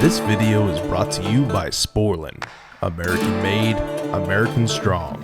This video is brought to you by Sporlan. American made, American strong.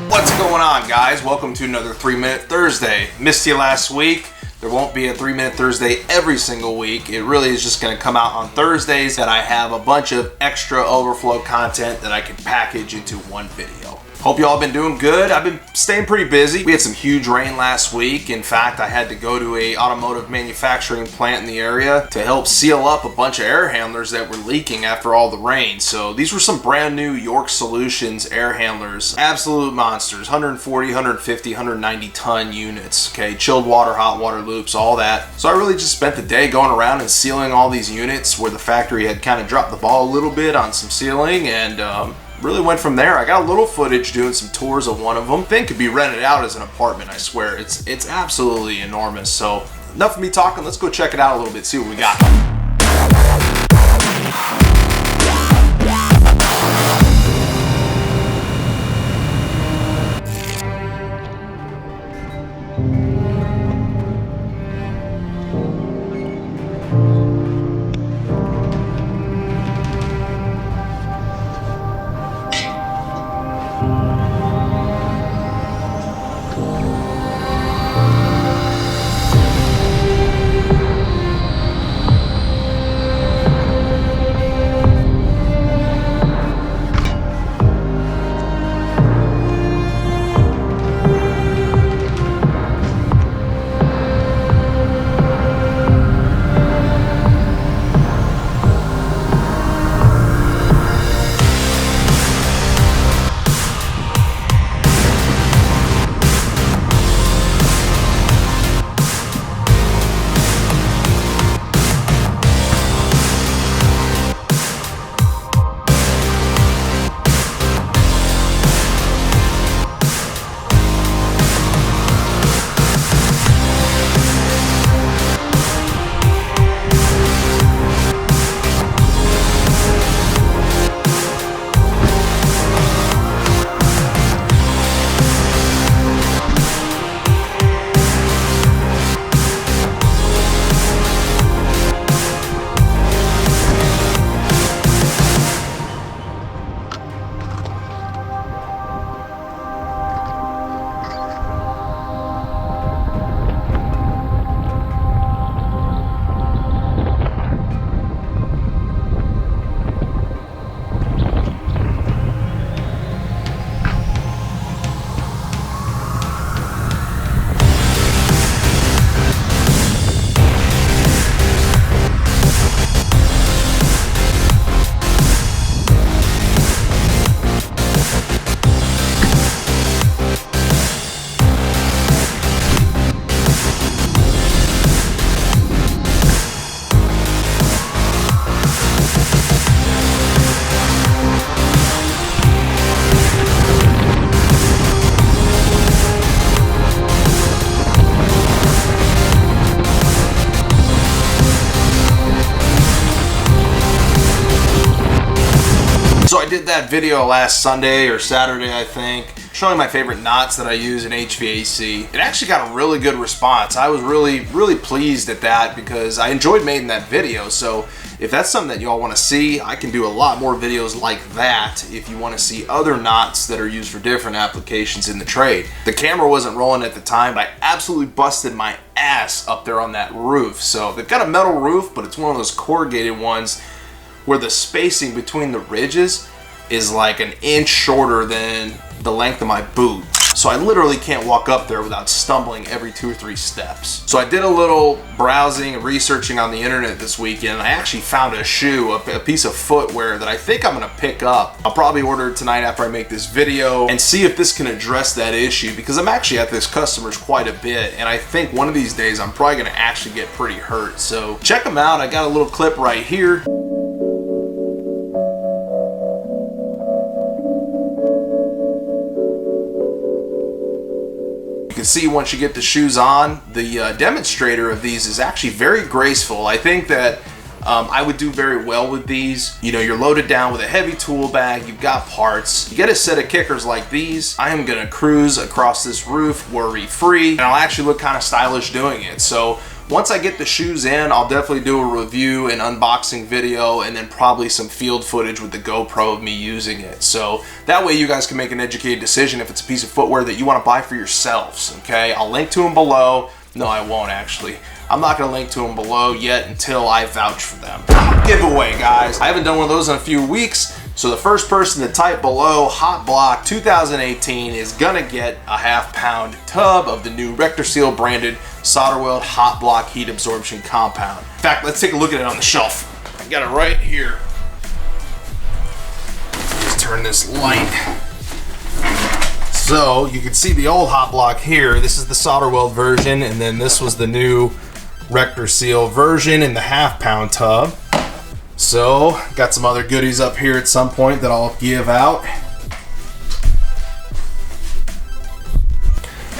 What's going on, guys? Welcome to another 3-Minute Thursday. Missed you last week. There won't be a 3-Minute Thursday every single week. It really is just going to come out on Thursdays that I have a bunch of extra overflow content that I can package into one video. Hope you all been doing good. I've been staying pretty busy. We had some huge rain last week. In fact, I had to go to a automotive manufacturing plant in the area to help seal up a bunch of air handlers that were leaking after all the rain. So these were some brand new York Solutions air handlers. Absolute monsters. 140, 150, 190 ton units. Okay, chilled water, hot water loops, all that. So I really just spent the day going around and sealing all these units where the factory had kind of dropped the ball a little bit on some sealing, and really went from there. I got a little footage doing some tours of one of them. Thing could be rented out as an apartment, I swear. It's absolutely enormous. So enough of me talking. Let's go check it out a little bit, see what we got. So I did that video last Sunday or Saturday, I think, showing my favorite knots that I use in HVAC. It actually got a really good response. I was really pleased at that because I enjoyed making that video. So if that's something that y'all want to see, I can do a lot more videos like that if you want to see other knots that are used for different applications in the trade. The camera wasn't rolling at the time, but I absolutely busted my ass up there on that roof. So they've got a metal roof, but it's one of those corrugated ones where the spacing between the ridges is like an inch shorter than the length of my boot. So I literally can't walk up there without stumbling every 2 or 3 steps. So I did a little browsing and researching on the internet this weekend, and I actually found a shoe, a piece of footwear that I think I'm gonna pick up. I'll probably order it tonight after I make this video and see if this can address that issue, because I'm actually at this customer's quite a bit, and I think one of these days I'm probably gonna actually get pretty hurt. So check them out. I got a little clip right here. You can see once you get the shoes on, the demonstrator of these is actually very graceful. I think that I would do very well with these. You know, you're loaded down with a heavy tool bag, you've got parts. You get a set of kickers like these, I am gonna cruise across this roof worry-free, and I'll actually look kind of stylish doing it. So once I get the shoes in, I'll definitely do a review and unboxing video, and then probably some field footage with the GoPro of me using it. So that way you guys can make an educated decision if it's a piece of footwear that you want to buy for yourselves, okay? I'll link to them below. No, I won't actually. I'm not gonna link to them below yet until I vouch for them. Giveaway, guys. I haven't done one of those in a few weeks, so the first person to type below Hot Block 2018 is gonna get a half-pound tub of the new Rector Seal branded solder weld Hot Block heat absorption compound. In fact, let's take a look at it on the shelf. I got it right here. Just turn this light. So you can see the old Hot Block here. This is the solder weld version, and then this was the new Rector Seal version in the half-pound tub. So got some other goodies up here at some point that I'll give out.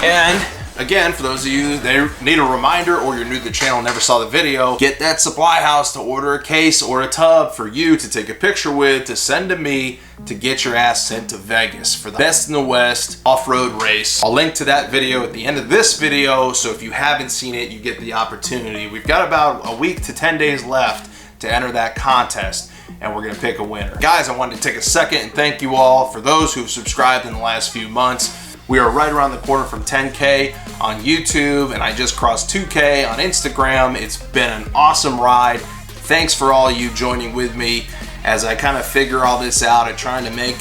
And again, for those of you that need a reminder, or you're new to the channel and never saw the video, get that supply house to order a case or a tub for you to take a picture with, to send to me, to get your ass sent to Vegas for the Best in the West off-road race. I'll link to that video at the end of this video, so if you haven't seen it, you get the opportunity. We've got about a week to 10 days left to enter that contest, and we're gonna pick a winner. Guys, I wanted to take a second and thank you all for those who've subscribed in the last few months. We are right around the corner from 10K on YouTube, and I just crossed 2K on Instagram. It's been an awesome ride. Thanks for all you joining with me as I kind of figure all this out and trying to make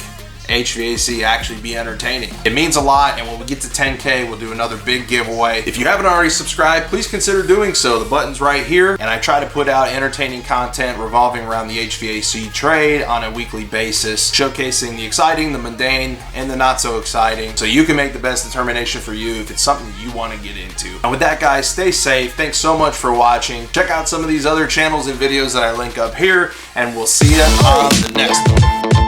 HVAC actually be entertaining. It means a lot, and when we get to 10K, we'll do another big giveaway. If you haven't already subscribed, please consider doing so. The button's right here, and I try to put out entertaining content revolving around the HVAC trade on a weekly basis, showcasing the exciting, the mundane, and the not so exciting, so you can make the best determination for you if it's something that you want to get into. And with that, guys, stay safe. Thanks so much for watching. Check out some of these other channels and videos that I link up here, and we'll see you on the next one.